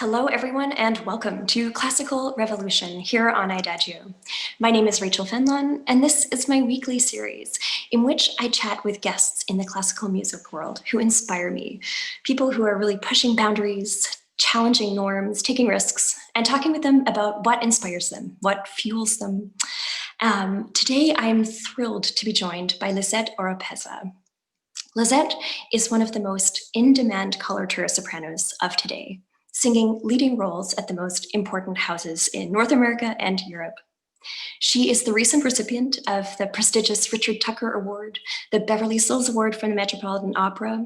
Hello, everyone, and welcome to Classical Revolution here on IDAGIO. My name is Rachel Fenlon, and this is my weekly series in which I chat with guests in the classical music world who inspire me, people who are really pushing boundaries, challenging norms, taking risks, and talking with them about what inspires them, what fuels them. Today, I'm thrilled to be joined by Lisette Oropesa. Lisette is one of the most in-demand coloratura sopranos of today, singing leading roles at the most important houses in North America and Europe. She is the recent recipient of the prestigious Richard Tucker Award, the Beverly Sills Award from the Metropolitan Opera,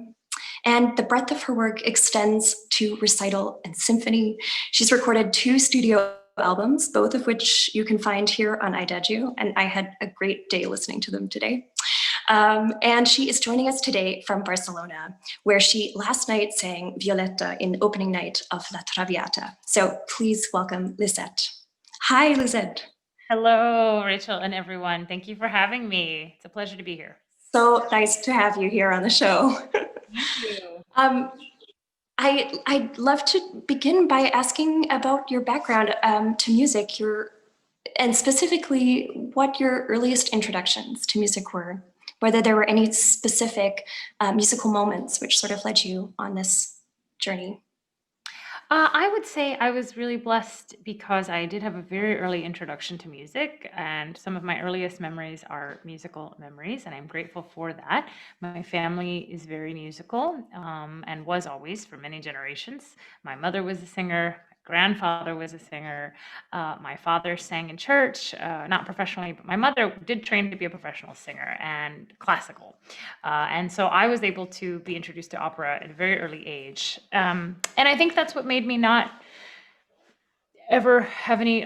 and the breadth of her work extends to recital and symphony. She's recorded 2 studio albums, both of which you can find here on IDAGIO, and I had a great day listening to them today. And she is joining us today from Barcelona, where she last night sang Violetta in opening night of La Traviata. So please welcome Lisette. Hi, Lisette. Hello, Rachel and everyone. Thank you for having me. It's a pleasure to be here. So nice to have you here on the show. Thank you. I'd love to begin by asking about your background to music, and specifically what your earliest introductions to music were, whether there were any specific musical moments which sort of led you on this journey. I would say I was really blessed because I did have a very early introduction to music, and some of my earliest memories are musical memories, and I'm grateful for that. My family is very musical and was always for many generations. My mother was a singer. My grandfather was a singer. My father sang in church, not professionally, but my mother did train to be a professional singer and classical. And so I was able to be introduced to opera at a very early age. And I think that's what made me not ever have any,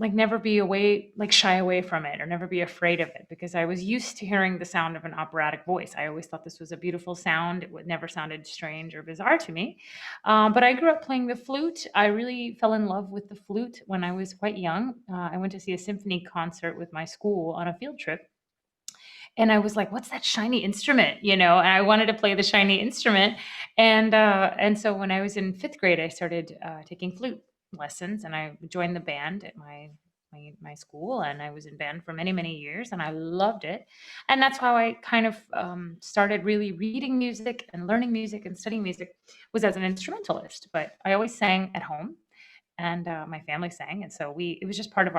never be away, shy away from it or never be afraid of it, because I was used to hearing the sound of an operatic voice. I always thought this was a beautiful sound. It never sounded strange or bizarre to me. But I grew up playing the flute. I really fell in love with the flute when I was quite young. I went to see a symphony concert with my school on a field trip. And I was like, "What's that shiny instrument?" And I wanted to play the shiny instrument. And so when I was in 5th grade, I started taking flute lessons, and I joined the band at my school, and I was in band for many, many years, and I loved it. And that's how I kind of started really reading music and learning music and studying music, was as an instrumentalist. But I always sang at home, and my family sang, and so it was just part of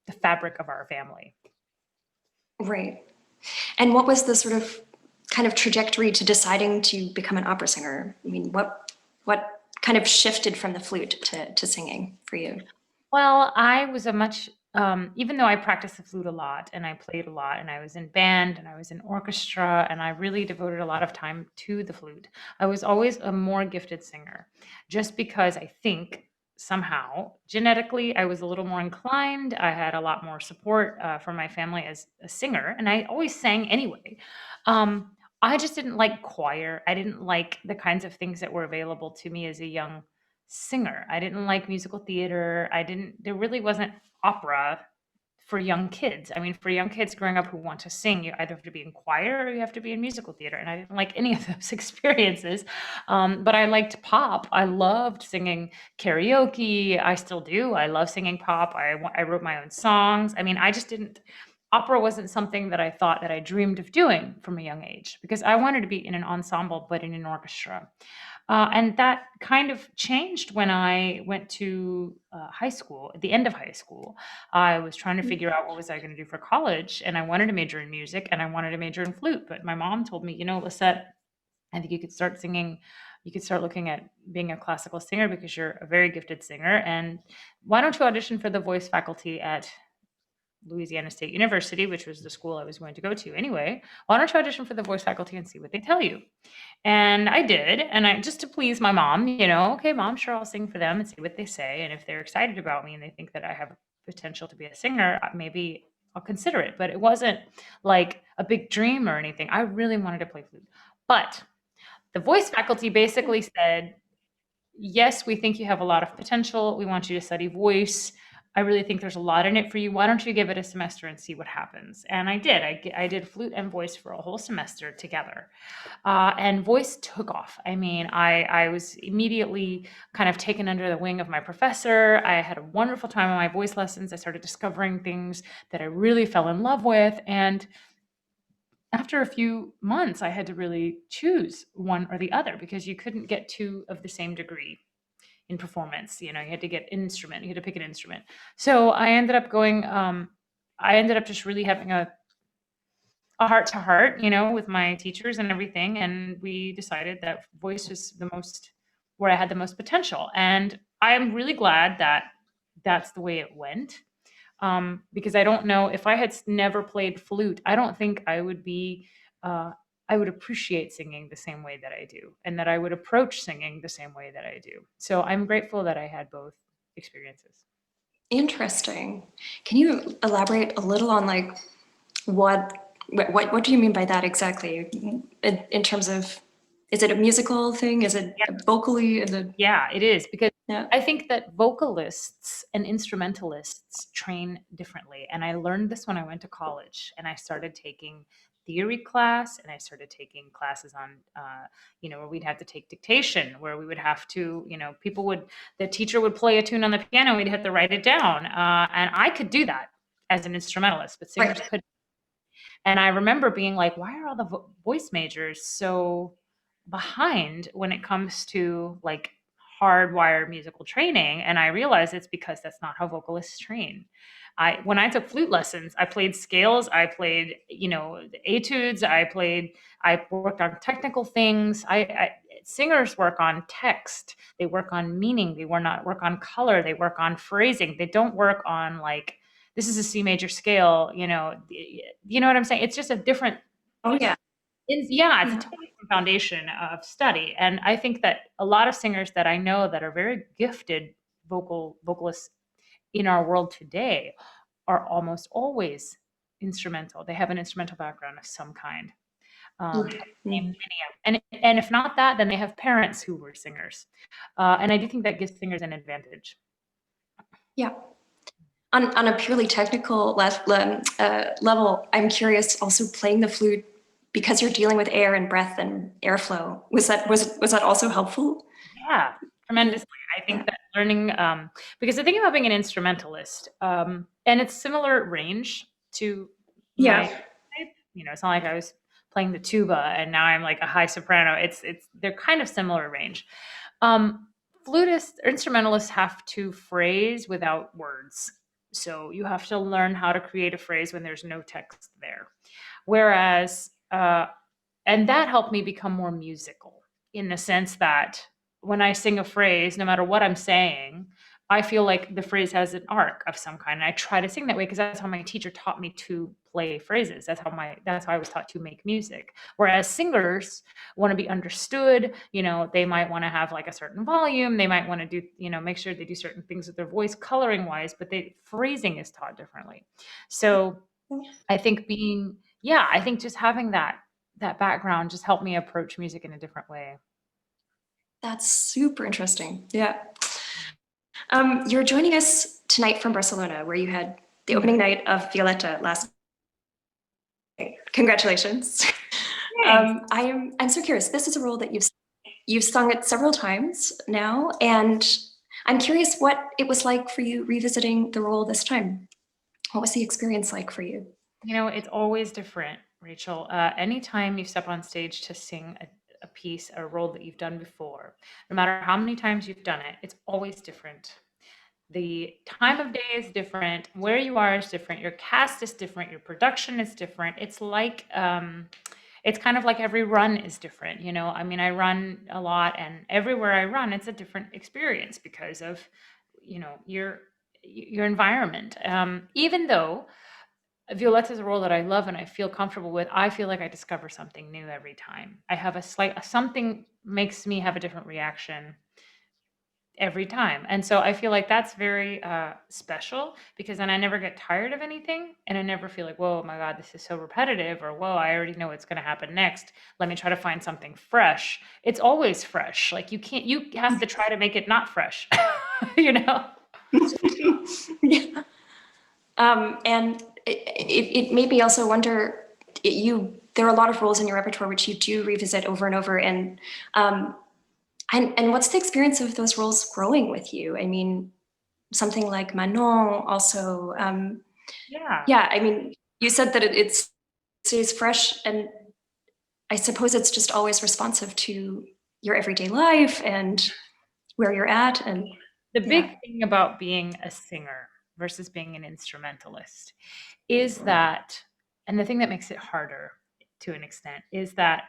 the fabric of our family. Right. And what was the sort of kind of trajectory to deciding to become an opera singer? I mean, what kind of shifted from the flute to singing for you? Well, I was even though I practiced the flute a lot and I played a lot and I was in band and I was in orchestra and I really devoted a lot of time to the flute, I was always a more gifted singer, just because I think somehow genetically I was a little more inclined. I had a lot more support from my family as a singer, and I always sang anyway. I just didn't like choir. I didn't like the kinds of things that were available to me as a young singer. I didn't like musical theater. There really wasn't opera for young kids. I mean, for young kids growing up who want to sing, you either have to be in choir or you have to be in musical theater. And I didn't like any of those experiences. But I liked pop. I loved singing karaoke. I still do. I love singing pop. I wrote my own songs. I mean, I just didn't. Opera wasn't something that I thought that I dreamed of doing from a young age, because I wanted to be in an ensemble, but in an orchestra. And that kind of changed when I went to high school. At the end of high school, I was trying to figure out what was I going to do for college, and I wanted to major in music and I wanted to major in flute. But my mom told me, Lisette, I think you could start singing. You could start looking at being a classical singer because you're a very gifted singer. And why don't you audition for the voice faculty at Louisiana State University, which was the school I was going to go to anyway? Why don't you audition for the voice faculty and see what they tell you? And I did, and I just to please my mom, okay, mom, sure, I'll sing for them and see what they say. And if they're excited about me and they think that I have potential to be a singer, maybe I'll consider it. But it wasn't like a big dream or anything. I really wanted to play flute. But the voice faculty basically said, yes, we think you have a lot of potential. We want you to study voice. I really think there's a lot in it for you. Why don't you give it a semester and see what happens? And I did. I did flute and voice for a whole semester together. And voice took off. I mean, I was immediately kind of taken under the wing of my professor. I had a wonderful time on my voice lessons. I started discovering things that I really fell in love with. And after a few months, I had to really choose one or the other because you couldn't get two of the same degree in performance. You know, you had to get an instrument, you had to pick an instrument. So I ended up just really having a heart to heart, you know, with my teachers and everything. And we decided that voice was the most, where I had the most potential. And I'm really glad that that's the way it went. Because I don't know if I had never played flute, I don't think uh, I would appreciate singing the same way that I do, and that I would approach singing the same way that I do. So I'm grateful that I had both experiences. Interesting. Can you elaborate a little on like what what do you mean by that exactly? In terms of, is it a musical thing? Is it vocally? Is it, Yeah, it is because yeah. I think that vocalists and instrumentalists train differently. And I learned this when I went to college and I started taking theory class and I started taking classes on, where we'd have to take dictation, where we would have to, the teacher would play a tune on the piano and we'd have to write it down. And I could do that as an instrumentalist, but singers Right. couldn't. And I remember being like, why are all the voice majors so behind when it comes to like hardwired musical training? And I realized it's because that's not how vocalists train. When I took flute lessons, I played scales, I played, the etudes, I worked on technical things. Singers work on text, they work on meaning, they work on color, they work on phrasing. They don't work on like, this is a C major scale, you know what I'm saying? It's just a different, Oh yeah. yeah, it's a Yeah. totally different foundation of study. And I think that a lot of singers that I know that are very gifted vocalists in our world today are almost always instrumental. They have an instrumental background of some kind. Mm. And if not that, then they have parents who were singers. And I do think that gives singers an advantage. Yeah. On a purely technical level, I'm curious also playing the flute because you're dealing with air and breath and airflow. Was that also helpful? Yeah, tremendously. I Yeah. think that learning, because the thing about being an instrumentalist, and it's similar range to my Yeah. type. It's not like I was playing the tuba and now I'm like a high soprano. They're kind of similar range. Um, Flutists or instrumentalists have to phrase without words. So you have to learn how to create a phrase when there's no text there. Whereas, and that helped me become more musical in the sense that when I sing a phrase, no matter what I'm saying, I feel like the phrase has an arc of some kind. And I try to sing that way because that's how my teacher taught me to play phrases. That's how I was taught to make music. Whereas singers want to be understood, they might want to have like a certain volume, they might want to do, make sure they do certain things with their voice coloring wise, but phrasing is taught differently. So I think I think just having that background just helped me approach music in a different way. That's super interesting. Yeah. You're joining us tonight from Barcelona, where you had the opening night of Violetta last night. Congratulations. Thanks. I'm so curious. This is a role that you've sung it several times now, and I'm curious what it was like for you revisiting the role this time. What was the experience like for you? It's always different, Rachel. Anytime you step on stage to sing a piece, a role that you've done before, no matter how many times you've done it, it's always different. The time of day is different, where you are is different, your cast is different, your production is different. It's kind of like every run is different. I mean, I run a lot, and everywhere I run, it's a different experience because of, your environment. Even though Violetta is a role that I love and I feel comfortable with, I feel like I discover something new every time. I have something makes me have a different reaction every time. And so I feel like that's very special because then I never get tired of anything and I never feel like, whoa, my God, this is so repetitive, or whoa, I already know what's going to happen next. Let me try to find something fresh. It's always fresh. Like you have to try to make it not fresh, you know? Yeah. And it made me also wonder, there are a lot of roles in your repertoire which you do revisit over and over, and what's the experience of those roles growing with you? I mean, something like Manon also, Yeah. yeah, I mean, you said that it stays fresh, and I suppose it's just always responsive to your everyday life and where you're at, and The yeah. big thing about being a singer versus being an instrumentalist is that, and the thing that makes it harder to an extent is that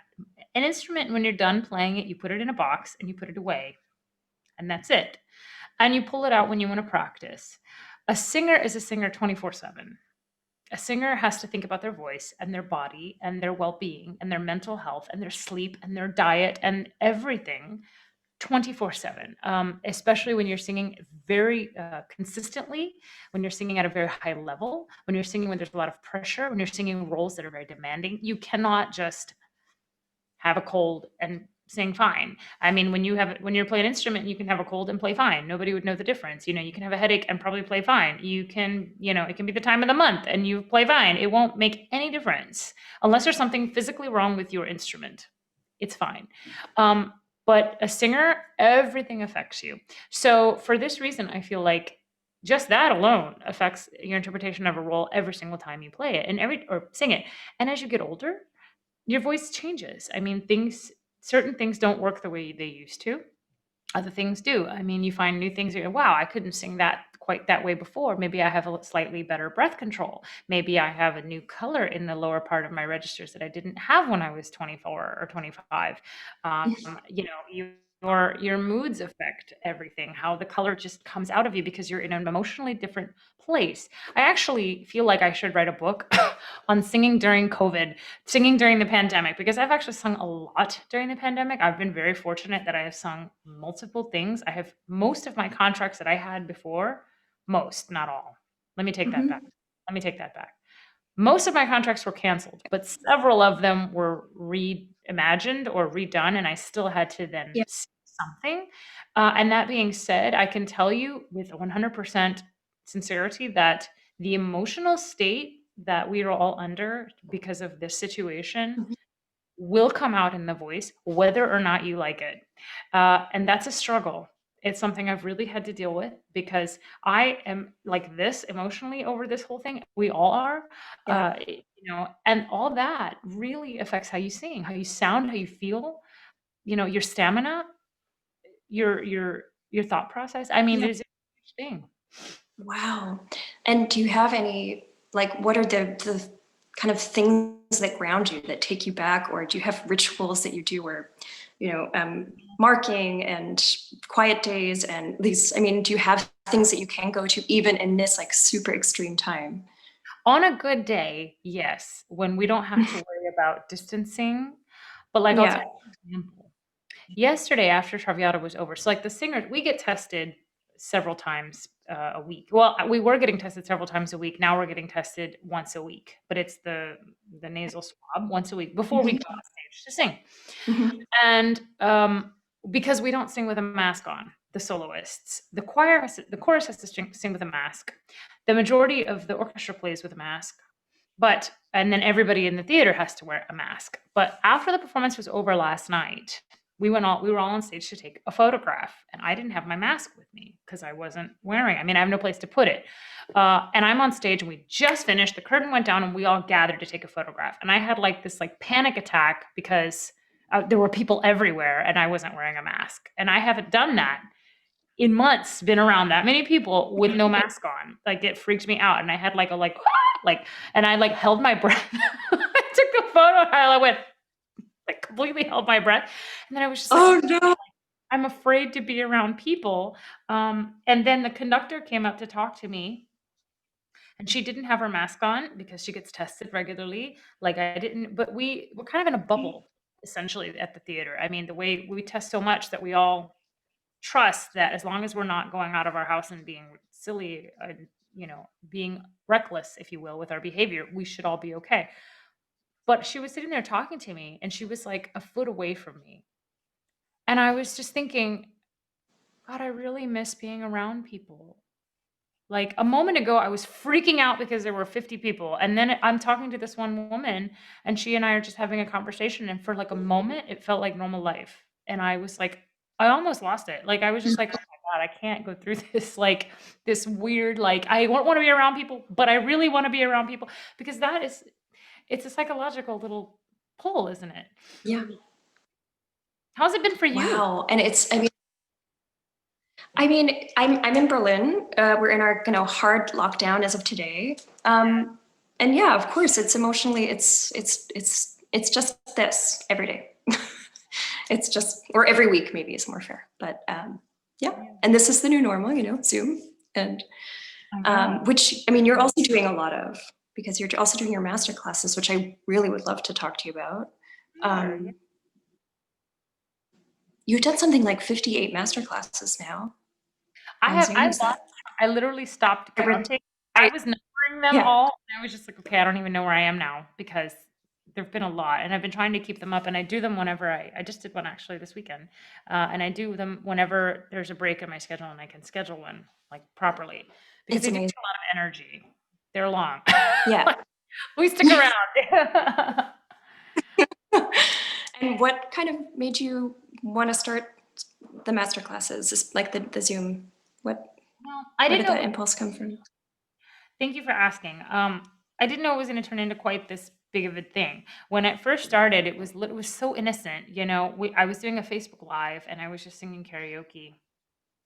an instrument, when you're done playing it, you put it in a box and you put it away, and that's it. And you pull it out when you want to practice. A singer is a singer 24/7. A singer has to think about their voice and their body and their well-being and their mental health and their sleep and their diet and everything 24/7, especially when you're singing very consistently, when you're singing at a very high level, when you're singing when there's a lot of pressure, when you're singing roles that are very demanding. You cannot just have a cold and sing fine. I mean, when you're playing an instrument, you can have a cold and play fine. Nobody would know the difference. You can have a headache and probably play fine. It can be the time of the month and you play fine. It won't make any difference unless there's something physically wrong with your instrument. It's fine. Um, but a singer, everything affects you. So for this reason, I feel like just that alone affects your interpretation of a role every single time you play it or sing it. And as you get older, your voice changes. I mean, certain things don't work the way they used to. Other things do. I mean, you find new things. Wow, I couldn't sing that quite that way before. Maybe I have a slightly better breath control. Maybe I have a new color in the lower part of my registers that I didn't have when I was 24 or 25. Your moods affect everything. How the color just comes out of you because you're in an emotionally different place. I actually feel like I should write a book on singing during COVID, singing during the pandemic, because I've actually sung a lot during the pandemic. I've been very fortunate that I have sung multiple things. I have most of my contracts that I had before, most, not all. Let me take that back. Mhm. Let me take that back. Most of my contracts were canceled, but several of them were reimagined or redone, and I still had to then Yeah. sing something. And that being said, I can tell you with 100% sincerity that the emotional state that we are all under because of this situation Mhm. will come out in the voice, whether or not you like it. And that's a struggle. It's something I've really had to deal with because I am like this emotionally over this whole thing. We all are, Yeah. and all that really affects how you sing, how you sound, how you feel, your stamina, your thought process. I mean, Yeah. it is a huge thing. Wow. And do you have any, like, what are the kind of things that ground you, that take you back, or do you have rituals that you do where, marking and quiet days and these, I mean, do you have things that you can go to even in this like super extreme time? On a good day, yes, when we don't have to worry about distancing. But like, I'll tell Yeah. you an example. Yesterday after Traviata was over, so like the singers, we get tested several times a week. Well, we were getting tested several times a week. Now we're getting tested once a week, but it's the nasal swab once a week before we Mhm. go on stage to sing. Mhm. And because we don't sing with a mask on, the soloists, the chorus has to sing with a mask. The majority of the orchestra plays with a mask, and then everybody in the theater has to wear a mask. But after the performance was over last night, we were all on stage to take a photograph, and I didn't have my mask with me because I wasn't wearing. I mean, I have no place to put it. And I'm on stage, and we just finished. The curtain went down, and we all gathered to take a photograph. And I had like this like panic attack because there were people everywhere, and I wasn't wearing a mask. And I haven't done that in months, been around that many people with no mask on. Like, it freaked me out, and I had like a like, and I like held my breath. I took a photo, and I went like completely held my breath, and then I was just like, Oh no. I'm afraid to be around people. And then the conductor came up to talk to me, and she didn't have her mask on because she gets tested regularly. Like I didn't, but we're kind of in a bubble essentially at the theater. I mean, the way we test so much that we all trust that as long as we're not going out of our house and being silly and being reckless, if you will, with our behavior, we should all be okay. But she was sitting there talking to me, and she was like a foot away from me, and I was just thinking, God, I really miss being around people. Like a moment ago, I was freaking out because there were 50 people. And then I'm talking to this one woman, and she and I are just having a conversation. And for like a moment, it felt like normal life. And I was like, I almost lost it. Like I was just like, oh my God, I can't go through this, like this weird, like I won't want to be around people, but I really want to be around people, because it's a psychological little pull, isn't it? Yeah. How's it been for you? Wow. And I'm in Berlin. We're in our hard lockdown as of today. And yeah, of course, it's emotionally, it's just this every day. It's just, or every week maybe is more fair. But yeah, and this is the new normal, Zoom, and which you're also doing a lot of, because you're also doing your master classes, which I really would love to talk to you about. You've done something like 58 master classes now on Zoom. Is that? I literally stopped counting. I was numbering them all, and I was just like, okay, I don't even know where I am now, because there've been a lot, and I've been trying to keep them up, and I do them whenever I just did one actually this weekend, and I do them whenever there's a break in my schedule and I can schedule one like properly, because they do take a lot of energy. They're long. Yeah. We stick around. And what kind of made you want to start the master classes? Just like the Zoom? Where did that impulse come from? Thank you for asking. I didn't know it was going to turn into quite this big of a thing. When it first started, it was so innocent. I was doing a Facebook Live, and I was just singing karaoke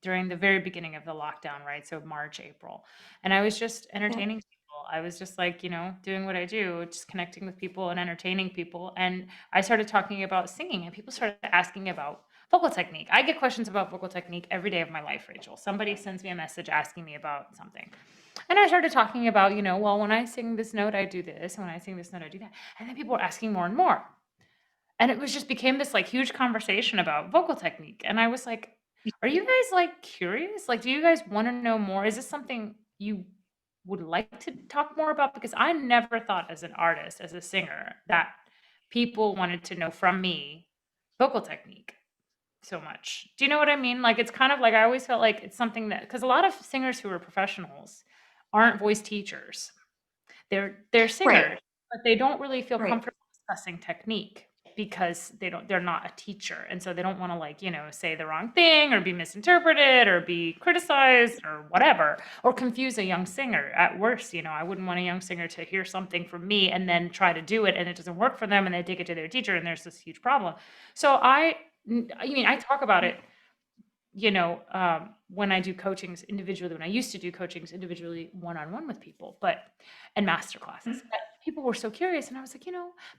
during the very beginning of the lockdown, right? So March, April. And I was just entertaining people. I was just like, doing what I do, just connecting with people and entertaining people. And I started talking about singing, and people started asking about vocal technique. I get questions about vocal technique every day of my life, Rachel. Somebody sends me a message asking me about something. And I started talking about, well, when I sing this note, I do this. And when I sing this note, I do that. And then people were asking more and more. And it was just became this like huge conversation about vocal technique. And I was like, are you guys like curious? Like, do you guys want to know more? Is this something you would like to talk more about? Because I never thought as an artist, as a singer, that people wanted to know from me vocal technique so much. Do you know what I mean? Like, it's kind of like I always felt like it's something that, because a lot of singers who are professionals aren't voice teachers. They're singers, but they don't really feel comfortable discussing technique, because they're not a teacher, and so they don't want to like say the wrong thing or be misinterpreted or be criticized or whatever, or confuse a young singer at worst. I wouldn't want a young singer to hear something from me and then try to do it and it doesn't work for them, and they take it to their teacher and there's this huge problem. So I talk about it, when I do coachings individually, when I used to do coachings individually one-on-one with people, and master classes. But people were so curious, and I was like,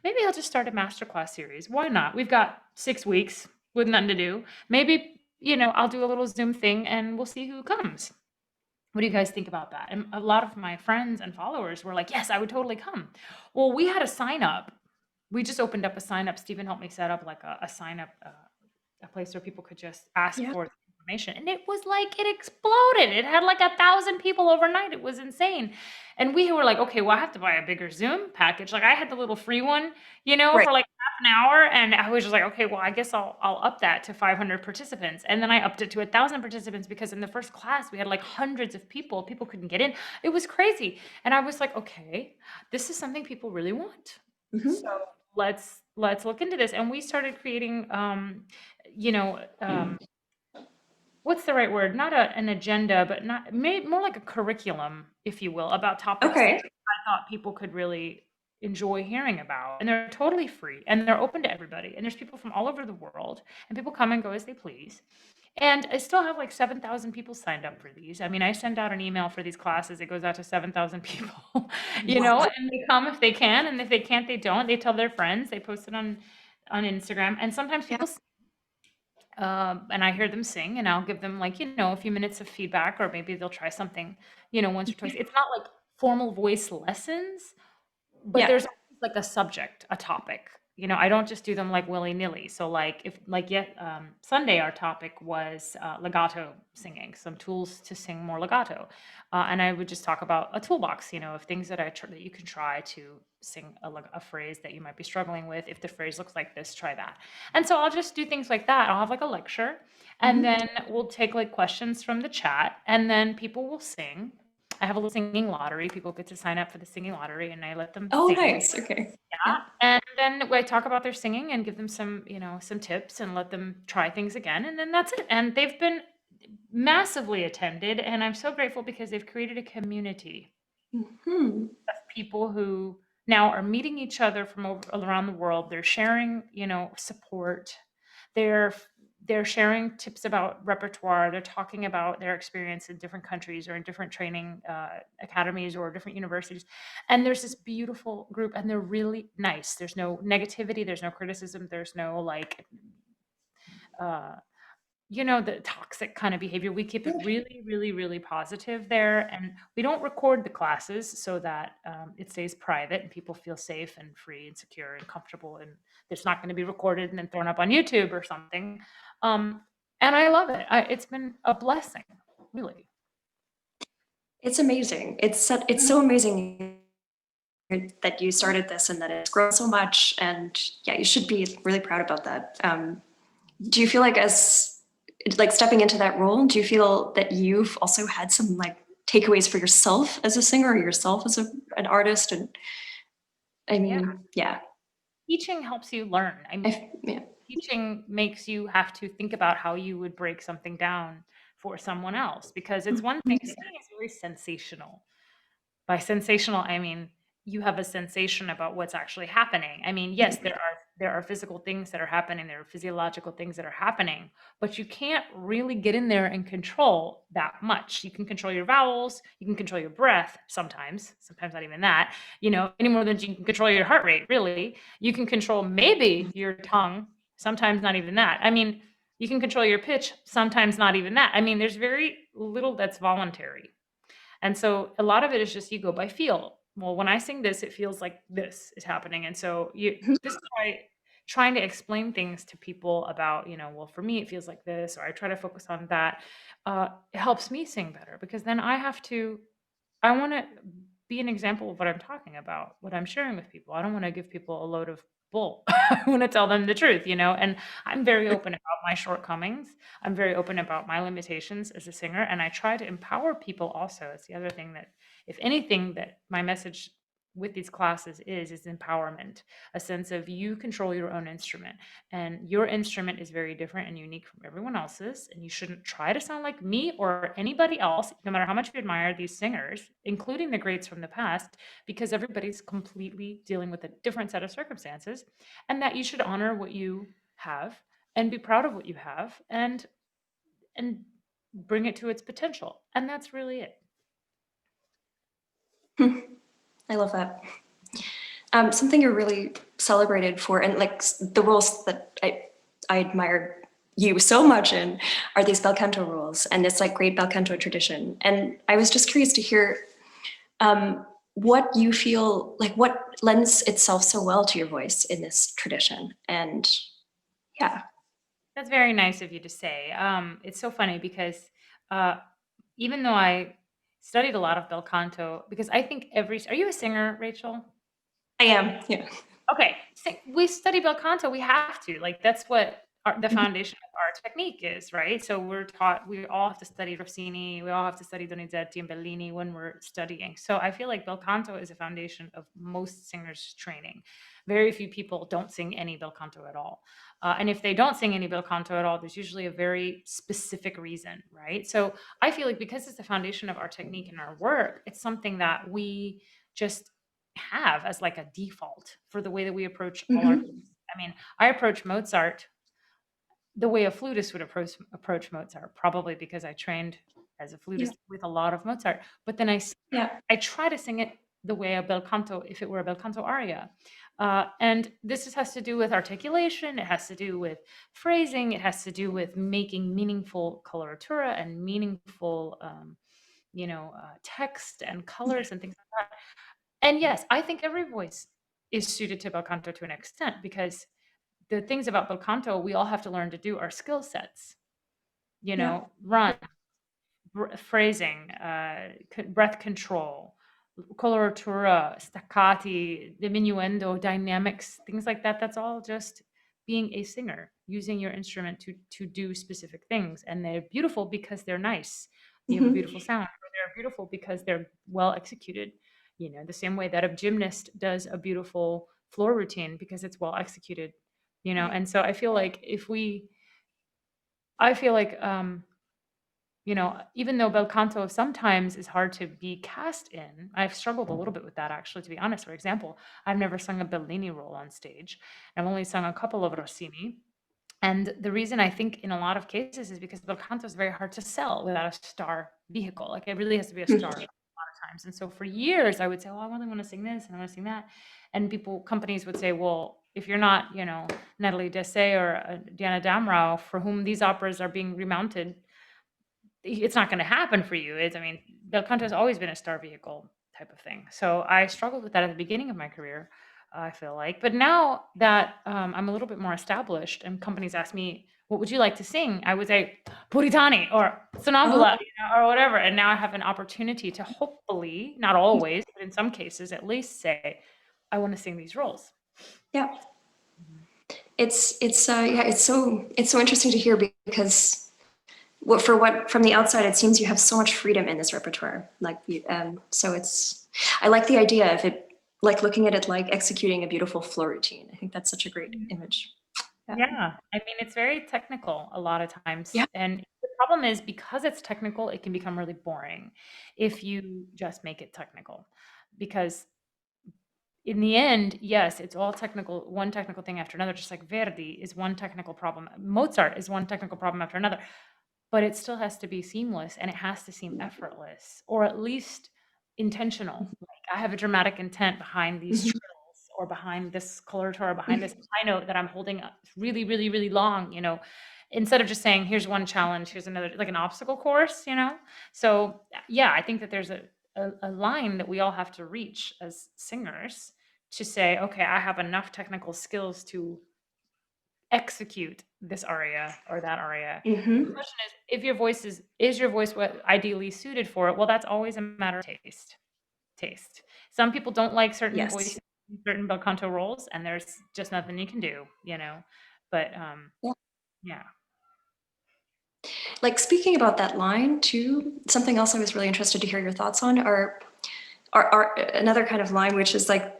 maybe I'll just start a masterclass series. Why not? We've got 6 weeks with nothing to do. Maybe, I'll do a little Zoom thing and we'll see who comes. What do you guys think about that? And a lot of my friends and followers were like, yes, I would totally come. Well, we had a sign up. We just opened up a sign up. Stephen helped me set up like a sign up, a place where people could just ask for information, and it was like it exploded. It had like 1,000 people overnight. It was insane. And we were like, okay, well, I have to buy a bigger Zoom package. Like I had the little free one, for like half an hour, and I was just like, okay, well, I guess I'll up that to 500 participants. And then I upped it to 1,000 participants, because in the first class we had like hundreds of people. People couldn't get in. It was crazy. And I was like, okay, this is something people really want. So let's look into this. And we started creating what's the right word? Not an agenda, but more like a curriculum, if you will, about topics that I thought people could really enjoy hearing about. And they're totally free, and they're open to everybody. And there's people from all over the world, and people come and go as they please. And I still have like 7,000 people signed up for these. I mean, I send out an email for these classes. It goes out to 7,000 people, and they come if they can. And if they can't, they don't. They tell their friends. They post it on Instagram. And sometimes people and I hear them sing, and I'll give them like, a few minutes of feedback, or maybe they'll try something, once or twice. It's not like formal voice lessons, but there's always like a subject, a topic. I don't just do them like willy-nilly. So like Sunday, our topic was legato singing, some tools to sing more legato. And I would just talk about a toolbox, of things that that you can try to sing a phrase that you might be struggling with. If the phrase looks like this, try that. And so I'll just do things like that. I'll have like a lecture, and then we'll take like questions from the chat, and then people will sing. I have a little singing lottery. People get to sign up for the singing lottery, and I let them Oh, sing. nice. Okay. Yeah, Yeah. and then I talk about their singing and give them some, some tips and let them try things again, and then that's it. And they've been massively attended, and I'm so grateful because they've created a community Hmm. of people who now are meeting each other from around the world. They're sharing, support. They're they're sharing tips about repertoire. They're talking about their experience in different countries or in different training academies or different universities. And there's this beautiful group, and they're really nice. There's no negativity. There's no criticism. There's no like uh, the toxic kind of behavior. We keep it really, really, really positive there. And we don't record the classes so that it stays private and people feel safe and free and secure and comfortable. And it's not going to be recorded and then thrown up on YouTube or something. Um, and I love it. It's been a blessing, really. It's amazing. It's so amazing that you started this and that it's grown so much. And yeah, you should be really proud about that. Do you feel like as like stepping into that role, do you feel that you've also had some like takeaways for yourself as a singer or yourself as an artist? And I Yeah. mean, yeah, Teaching helps you learn. yeah. Teaching makes you have to think about how you would break something down for someone else, because it's one thing, singing is very sensational. By sensational, I mean you have a sensation about what's actually happening. I mean, yes, there are physical things that are happening, there are physiological things that are happening, but you can't really get in there and control that much. You can control your vowels, you can control your breath sometimes not even that, any more than you can control your heart rate, really. You can control maybe your tongue, sometimes not even that. I mean, you can control your pitch, sometimes not even that. I mean, there's very little that's voluntary. And so a lot of it is just you go by feel. Well, when I sing this, it feels like this is happening. And so this is why trying to explain things to people about, well, for me, it feels like this, or I try to focus on that. It helps me sing better, because then I want to be an example of what I'm talking about, what I'm sharing with people. I don't want to give people a load of bull. I want to tell them the truth, and I'm very open about my shortcomings. I'm very open about my limitations as a singer, and I try to empower people also. It's the other thing that, if anything, that my message with these classes is empowerment, a sense of you control your own instrument, and your instrument is very different and unique from everyone else's, and you shouldn't try to sound like me or anybody else, no matter how much you admire these singers, including the greats from the past, because everybody's completely dealing with a different set of circumstances, and that you should honor what you have and be proud of what you have, and bring it to its potential. And that's really it. I love that. Something you're really celebrated for, and like the roles that I admire you so much in, are these bel canto rules and this like great bel canto tradition. And I was just curious to hear what you feel like, what lends itself so well to your voice in this tradition. And yeah, That's very nice of you to say. It's so funny because uh, even though I studied a lot of bel canto, because I think are you a singer, Rachel? I am. Yeah. Okay, we study bel canto, we have to, like, that's what the foundation of our technique is, right? So we all have to study Rossini, we all have to study Donizetti and Bellini when we're studying. So I feel like bel canto is a foundation of most singers' training. Very few people don't sing any bel canto at all. And if they don't sing any bel canto at all, there's usually a very specific reason, right? So I feel like because it's the foundation of our technique and our work, it's something that we just have as like a default for the way that we approach all our pieces. I mean, I approach Mozart the way a flutist would approach Mozart, probably because I trained as a Yeah. flutist with a lot of Mozart. But then Yeah. I try to sing it the way a bel canto, if it were a bel canto aria. And this has to do with articulation. It has to do with phrasing. It has to do with making meaningful coloratura and meaningful, text and colors and things like that. And yes, I think every voice is suited to bel canto to an extent, because the things about bel canto we all have to learn to do are skill sets. Yeah. Run, phrasing, breath control, coloratura, staccati, diminuendo, dynamics, things like that. That's all just being a singer, using your instrument to do specific things, and they're beautiful because they're nice. You have a Mhm. beautiful sound, or they're beautiful because they're well executed, the same way that a gymnast does a beautiful floor routine because it's well executed, Right. and so I feel like, even though Bel Canto sometimes is hard to be cast in, I've struggled a little bit with that actually, to be honest. For example, I've never sung a Bellini role on stage. I've only sung a couple of Rossini. And the reason I think in a lot of cases is because Bel Canto is very hard to sell without a star vehicle. Like it really has to be a star a lot of times. And so for years I would say, well, I really want to sing this and I want to sing that. And companies would say, well, if you're not, Natalie Dessay or Diana Damrau, for whom these operas are being remounted, it's not going to happen for you. I mean, Bel Canto has always been a star vehicle type of thing. So I struggled with that at the beginning of my career, I feel like. But now that I'm a little bit more established and companies ask me, what would you like to sing? I would say Puritani or Oh, Sonambula, or whatever. And now I have an opportunity to hopefully, not always, but in some cases at least say, I want to sing these roles. yeah. Mhm. It's so interesting to hear because what from the outside it seems you have so much freedom in this repertoire. I like the idea of it, like looking at it like executing a beautiful floor routine. I think that's such a great image. Yeah. Yeah, I mean, it's very technical a lot of times. Yeah. And the problem is because it's technical, it can become really boring if you just make it technical. Because in the end, yes, it's all technical, one technical thing after another, just like Verdi is one technical problem. Mozart is one technical problem after another. But it still has to be seamless and it has to seem effortless or at least intentional. Like I have a dramatic intent behind these Mhm. trills or behind this coloratura or behind this high note that I'm holding up really, really, really long, instead of just saying, here's one challenge, here's another, like an obstacle course. So yeah, I think that there's a line that we all have to reach as singers to say, okay, I have enough technical skills to execute this aria or that aria. The Mhm. question is, if your voice is your voice what ideally suited for it? Well, that's always a matter of taste. Taste. Some people don't like certain Yes. voices, certain bel canto roles, and there's just nothing you can do. But Yeah. yeah. Like speaking about that line too, something else I was really interested to hear your thoughts on are another kind of line, which is like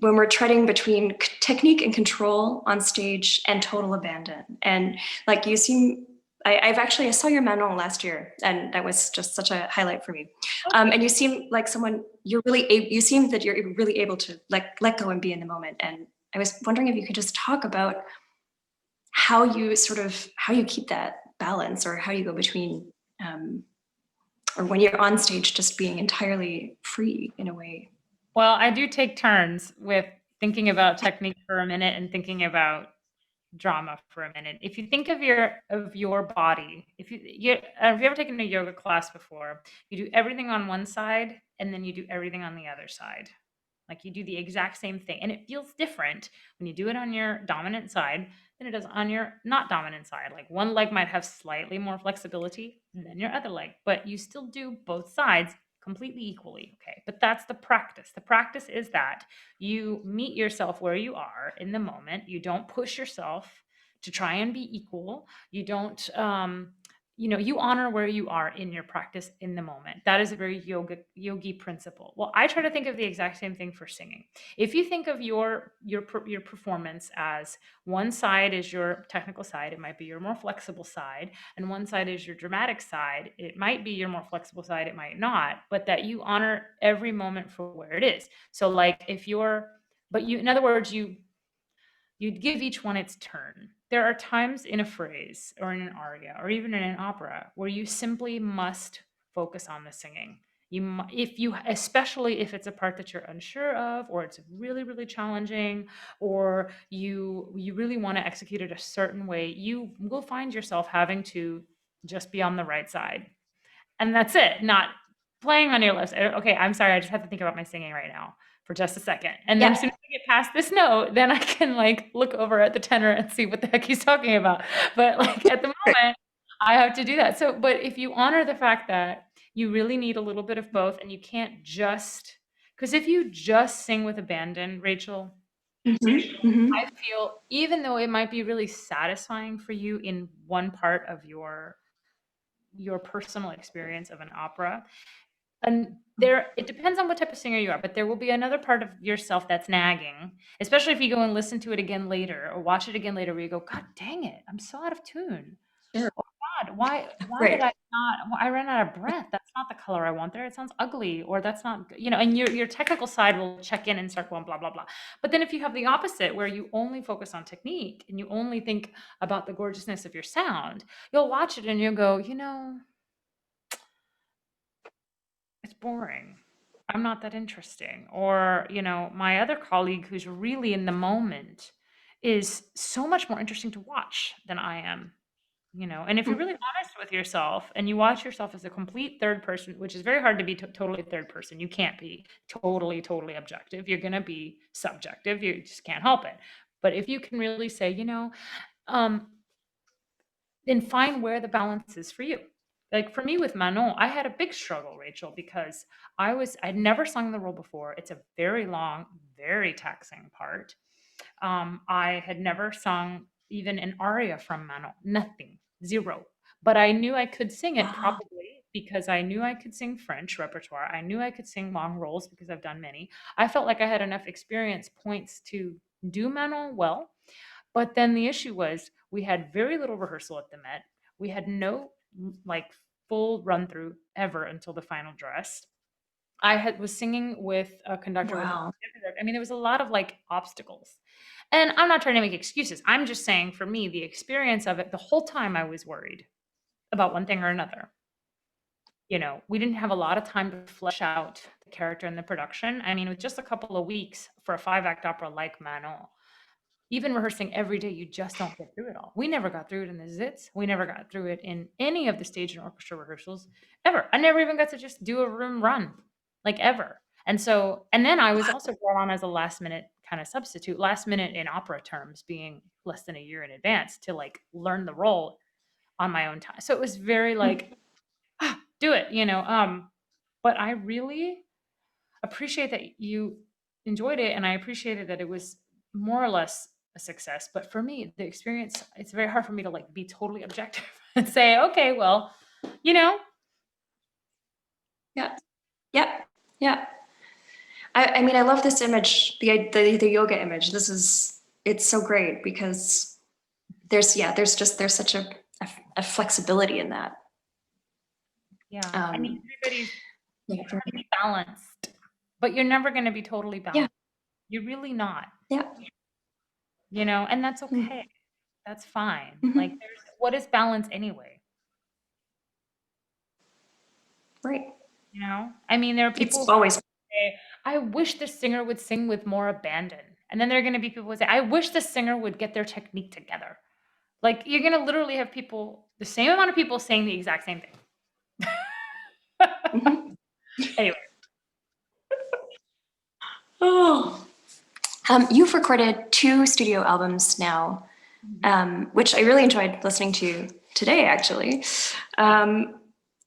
when we're treading between technique and control on stage and total abandon. And like you seem, I saw your Manon last year, and that was just such a highlight for me. And you seem like someone you seem that you're really able to let go and be in the moment. And I was wondering if you could just talk about how you keep that balance, or how you go between, or when you're on stage, just being entirely free in a way. Well, I do take turns with thinking about technique for a minute and thinking about drama for a minute. If you think of your body, have you ever taken a yoga class before? You do everything on one side and then you do everything on the other side. Like you do the exact same thing. And it feels different when you do it on your dominant side than it does on your not dominant side. Like one leg might have slightly more flexibility than your other leg, but you still do both sides completely equally. Okay. But that's the practice. The practice is that you meet yourself where you are in the moment. You don't push yourself to try and be equal. You don't, you honor where you are in your practice in the moment. That is a very yogi principle. Well, I try to think of the exact same thing for singing. If you think of your performance as one side is your technical side, it might be your more flexible side, and one side is your dramatic side. It might be your more flexible side, it might not, but that you honor every moment for where it is. So like if you're but you in other words, you'd give each one its turn. There are times in a phrase or in an aria or even in an opera where you simply must focus on the singing. Especially if it's a part that you're unsure of, or it's really, really challenging, or you really want to execute it a certain way, you will find yourself having to just be on the right side. And that's it, not playing on your lips. Okay, I'm sorry, I just have to think about my singing right now for just a second. And then as soon Yeah. as I get past this note, then I can like look over at the tenor and see what the heck he's talking about. But like at the moment, I have to do that. So, but if you honor the fact that you really need a little bit of both and you can't just, because if you just sing with abandon, Rachel, Mhm. Mhm. I feel even though it might be really satisfying for you in one part of your your personal experience of an opera. And there, it depends on what type of singer you are, but there will be another part of yourself that's nagging, especially if you go and listen to it again later or watch it again later, where you go, God dang it, I'm so out of tune. Sure. Oh God, why did Right. I not? I ran out of breath. That's not the color I want there. It sounds ugly, or that's not, and your technical side will check in and start going blah blah blah. But then if you have the opposite, where you only focus on technique and you only think about the gorgeousness of your sound, you'll watch it and you'll go, it's boring. I'm not that interesting. Or, my other colleague who's really in the moment is so much more interesting to watch than I am. And if you're really honest with yourself and you watch yourself as a complete third person, which is very hard to be totally third person, you can't be totally, totally objective. You're going to be subjective. You just can't help it. But if you can really say, um, then find where the balance is for you. Like for me with Manon, I had a big struggle, Rachel, because I'd never sung the role before. It's a very long, very taxing part. I had never sung even an aria from Manon, nothing, zero. But I knew I could sing it Wow. probably because I knew I could sing French repertoire. I knew I could sing long roles because I've done many. I felt like I had enough experience points to do Manon well. But then the issue was we had very little rehearsal at the Met. We had no like full run through ever until the final dress. Was singing with a conductor with Wow. I mean, there was a lot of like obstacles. And I'm not trying to make excuses. I'm just saying for me, the experience of it, the whole time I was worried about one thing or another. We didn't have a lot of time to flesh out the character in the production. I mean, with just a couple of weeks for a 5-act opera like Manon, even rehearsing every day, you just don't get through it all. We never got through it in the Zits. We never got through it in any of the stage and orchestra rehearsals ever. I never even got to just do a room run, like ever. And then I was also brought on as a last minute kind of substitute, last minute in opera terms, being less than a year in advance to like learn the role on my own time. So it was very like, do it, but I really appreciate that you enjoyed it, and I appreciated that it was more or less a success. But for me, the experience, it's very hard for me to like be totally objective and say, okay, well, you know, Yeah. Yep. Yeah. I mean, I love this image, the yoga image. It's so great because there's such a flexibility in that. yeah. I mean, Um, everybody's yeah, for trying to me. be balanced, but you're never going to be totally Yeah, balanced. You're really not, yeah. and that's okay. That's fine. Like, Mm-hmm. what is balance anyway? Right. I mean, there are people It's who always say, I wish the singer would sing with more abandon. And then there are going to be people who say, I wish the singer would get their technique together. Like, you're going to literally have the same amount of people saying the exact same thing. mhm. Anyway, Oh. You've recorded 2 studio albums now, which I really enjoyed listening to today, actually. Um,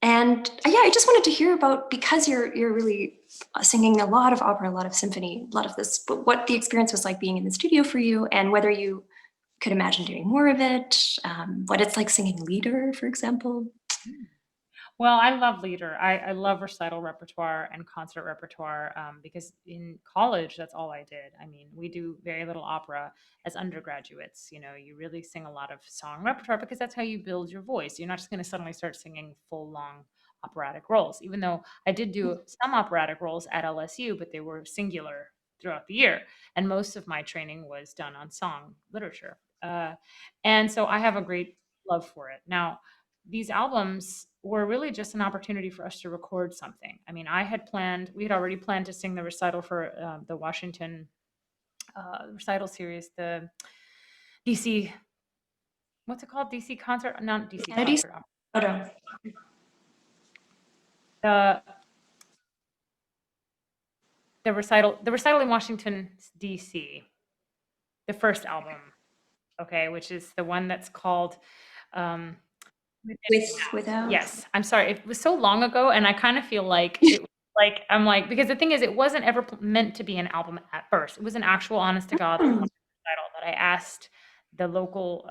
and yeah, I just wanted to hear about, because you're really singing a lot of opera, a lot of symphony, a lot of this, but what the experience was like being in the studio for you, and whether you could imagine doing more of it, what it's like singing Lieder, for example. well, I love lieder. I love recital repertoire and concert repertoire because in college, that's all I did. I mean, we do very little opera as undergraduates. You really sing a lot of song repertoire because that's how you build your voice. You're not just going to suddenly start singing full long operatic roles, even though I did do some operatic roles at LSU, but they were singular throughout the year. And most of my training was done on song literature. And so I have a great love for it. Now, these albums were really just an opportunity for us to record something. I mean, we had already planned to sing the recital for the Washington recital series, the DC, what's it called? DC concert, not DC Kennedy's concert, photo. the the recital in Washington DC, the first album, okay, which is the one that's called um, Without. Yes, I'm sorry. It was so long ago, and I kind of feel like it was like I'm like because the thing is, it wasn't ever meant to be an album at first. It was an actual, honest to God Hmm. title that I asked a local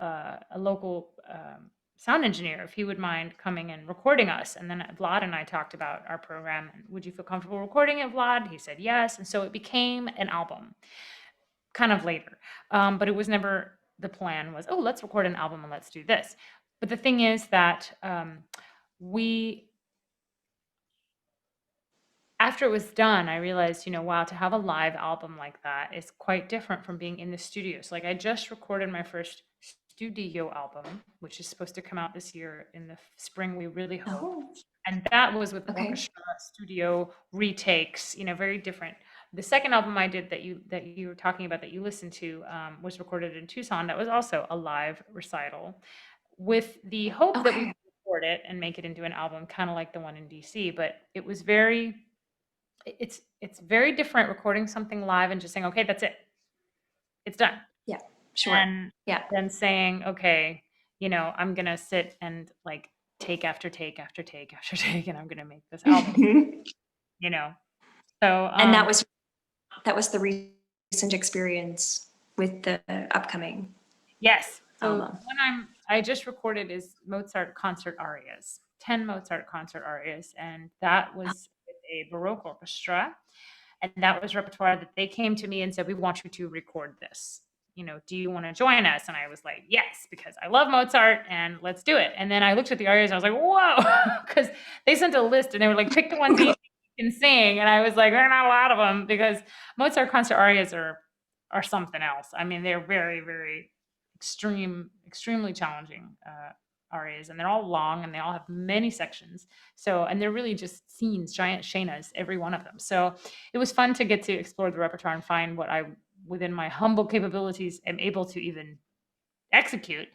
sound engineer if he would mind coming and recording us. And then Vlad and I talked about our program. And would you feel comfortable recording it, Vlad? He said yes. And so it became an album kind of later. But it was never the plan was, oh, let's record an album and let's do this. But the thing is that we, after it was done, I realized, wow, to have a live album like that is quite different from being in the studio. So like I just recorded my first studio album, which is supposed to come out this year in the spring, we really hope. Oh, And that was with okay. orchestra, studio, retakes, very different. The second album I did that you were talking about that you listened to was recorded in Tucson. That was also a live recital with the hope that we Okay. would record it and make it into an album, kind of like the one in DC. But it was very it's very different recording something live and just saying, okay, that's it. It's done. Yeah, sure. And Yeah. then saying, okay, I'm gonna sit and like take after take after take after take, and I'm gonna make this album, And you know. So that was the recent experience with the upcoming yes. So the album. one I just recorded is Mozart concert arias, 10 Mozart concert arias, and that was with a Baroque orchestra. And that was repertoire that they came to me and said, we want you to record this. Do you want to join us? And I was like, yes, because I love Mozart and let's do it. And then I looked at the arias and I was like, whoa, because they sent a list and they were like, pick the ones that you think you can sing. And I was like, there are not a lot of them because Mozart concert arias are something else. I mean, they're very, very extremely challenging arias, and they're all long and they all have many sections. So, and they're really just scenes, giant shenas, every one of them. So it was fun to get to explore the repertoire and find what I, within my humble capabilities, am able to even execute.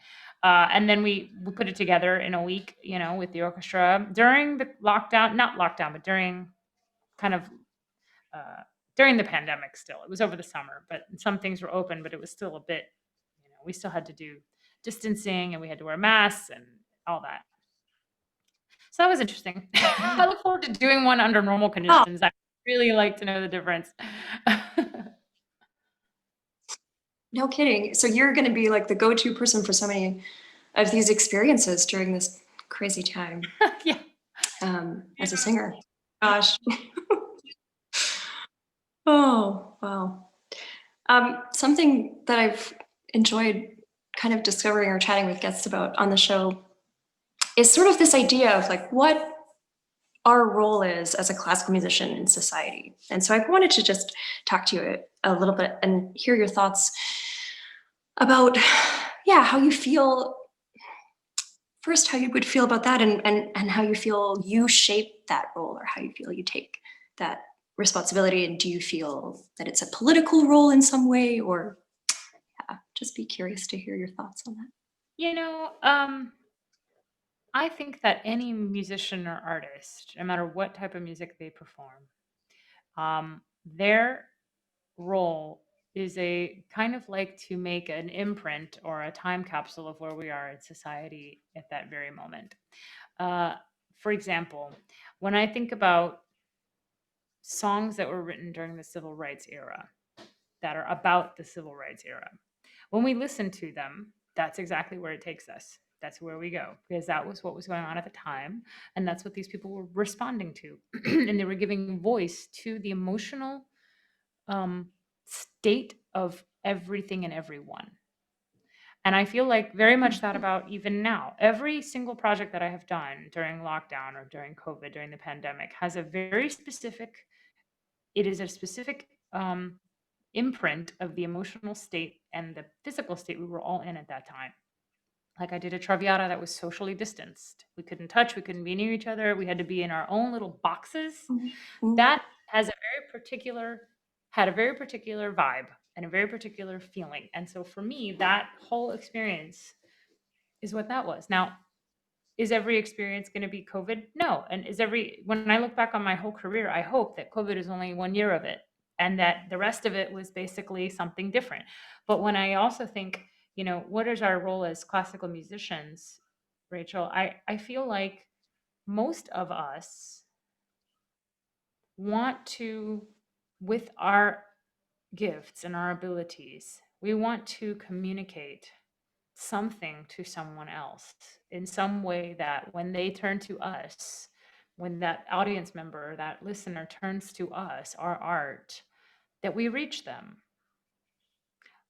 And then we put it together in a week, with the orchestra during the lockdown, not lockdown, but during kind of uh, during the pandemic still. It was over the summer, but some things were open, but it was still a bit, we still had to do distancing and we had to wear masks and all that. So that was interesting. I look forward to doing one under normal Oh, conditions. I really like to know the difference. no kidding. So you're going to be like the go-to person for so many of these experiences during this crazy time Yeah. as a singer. Gosh. Oh, wow. Something that I've enjoyed kind of discovering or chatting with guests about on the show is sort of this idea of like what our role is as a classical musician in society. And so I wanted to just talk to you a little bit and hear your thoughts about, yeah, how you feel, first, how you would feel about that and how you feel you shape that role or how you feel you take that responsibility. And do you feel that it's a political role in some way or yeah, just be curious to hear your thoughts on that. You know, I think that any musician or artist, no matter what type of music they perform, their role is a kind of like to make an imprint or a time capsule of where we are in society at that very moment. Uh, for example, when I think about songs that were written during the civil rights era that are about the civil rights era, when we listen to them, that's exactly where it takes us. That's where we go because that was what was going on at the time. And that's what these people were responding to. And they were giving voice to the emotional state of everything and everyone. And I feel like very much that about even now. Every single project that I have done during lockdown or during COVID, during the pandemic, has a very specific, it is a specific imprint of the emotional state and the physical state we were all in at that time. Like I did a Traviata that was socially distanced. We couldn't touch, we couldn't be near each other. We had to be in our own little boxes. Mhm. That has a very particular had a very particular vibe and a very particular feeling. And so for me, that whole experience is what that was. Now, is every experience going to be COVID? No. And when I look back on my whole career, I hope that COVID is only 1 year of it and that the rest of it was basically something different. But when I also think, what is our role as classical musicians, Rachel? I feel like most of us want to, with our gifts and our abilities, we want to communicate something to someone else in some way, that when they turn to us, when that audience member, that listener turns to us, our art, that we reach them.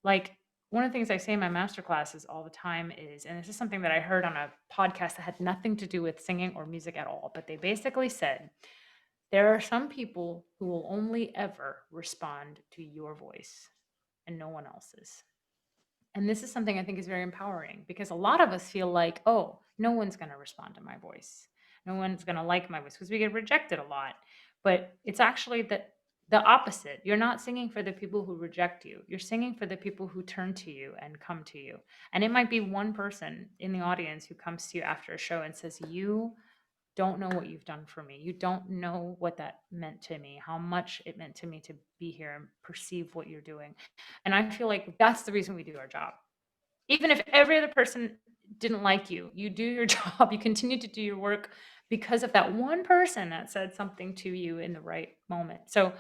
Like, one of the things I say in my master classes all the time is, and this is something that I heard on a podcast that had nothing to do with singing or music at all, but they basically said, there are some people who will only ever respond to your voice and no one else's. And this is something I think is very empowering, because a lot of us feel like, oh, no one's going to respond to my voice. No one's going to like my voice, because we get rejected a lot. But it's actually the opposite. You're not singing for the people who reject you. You're singing for the people who turn to you and come to you. And it might be one person in the audience who comes to you after a show and says, you don't know what you've done for me. You don't know what that meant to me, how much it meant to me to be here and perceive what you're doing. And I feel like that's the reason we do our job. Even if every other person didn't like you, you do your job, you continue to do your work because of that one person that said something to you in the right moment. So,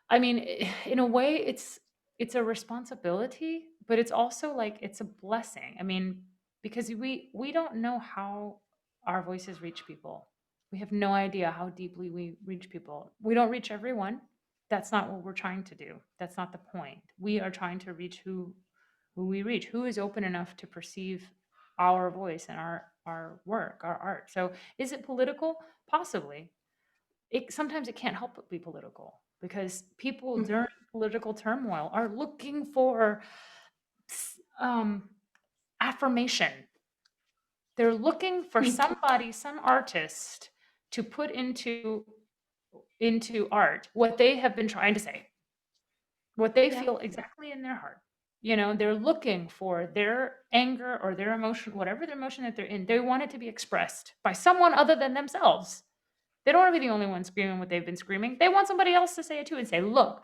I mean, in a way, it's a responsibility, but it's also like it's a blessing. I mean, because we don't know how our voices reach people. We have no idea how deeply we reach people. We don't reach everyone. That's not what we're trying to do. That's not the point. We are trying to reach who we reach, who is open enough to perceive our voice and our work, our art. So, is it political? Possibly. Sometimes it can't help but be political, because people during political turmoil are looking for um, affirmation. They're looking for somebody, some artist, to put into art what they have been trying to say, what they feel exactly in their heart. They're looking for their anger or their emotion, whatever their emotion that they're in. They want it to be expressed by someone other than themselves. They don't want to be the only one screaming what they've been screaming. They want somebody else to say it too and say, look,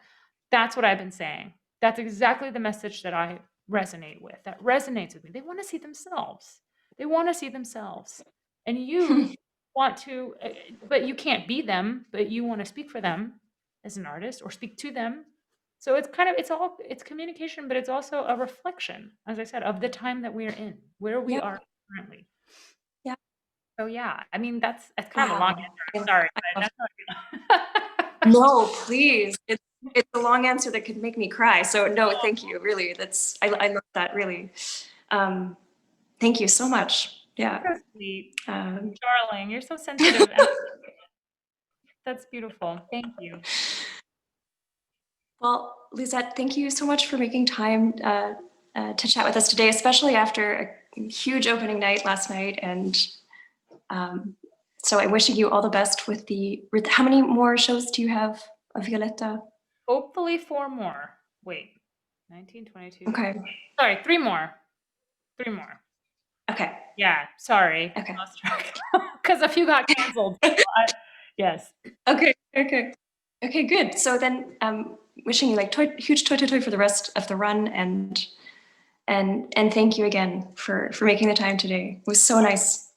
that's what I've been saying. That's exactly the message that I resonate with. That resonates with me. They want to see themselves. They want to see themselves. And you want to, but you can't be them, but you want to speak for them as an artist or speak to them. So it's communication, but it's also a reflection, as I said, of the time that we're in, where we are currently. Yeah. So yeah, I mean, that's kind of a long Wow. answer. I'm sorry, but that's how No, please. It's a long answer that could make me cry. So no, thank you. Really, I love that. Really, thank you so much. Yeah. so sweet. Darling, you're so sensitive. That's beautiful. Thank you. Well, Lisette, thank you so much for making time to chat with us today, especially after a huge opening night last night. And so I'm wishing you all the best with how many more shows do you have of Violetta? Hopefully 4 more. Wait, 19, 22. Okay. Sorry, 3 more. 3 more. Okay. Yeah, sorry. Okay. Lost track. Because a few got canceled. Yes. Okay. Okay, good. So then wishing you like huge toi for the rest of the run, and thank you again for making the time today. It was so nice.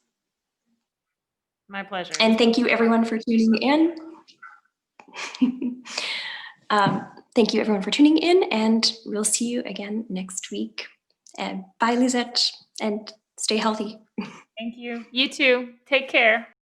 My pleasure. And thank you everyone for tuning in. Thank you everyone for tuning in, and we'll see you again next week. And bye, Lisette, and stay healthy. Thank you. You too. Take care.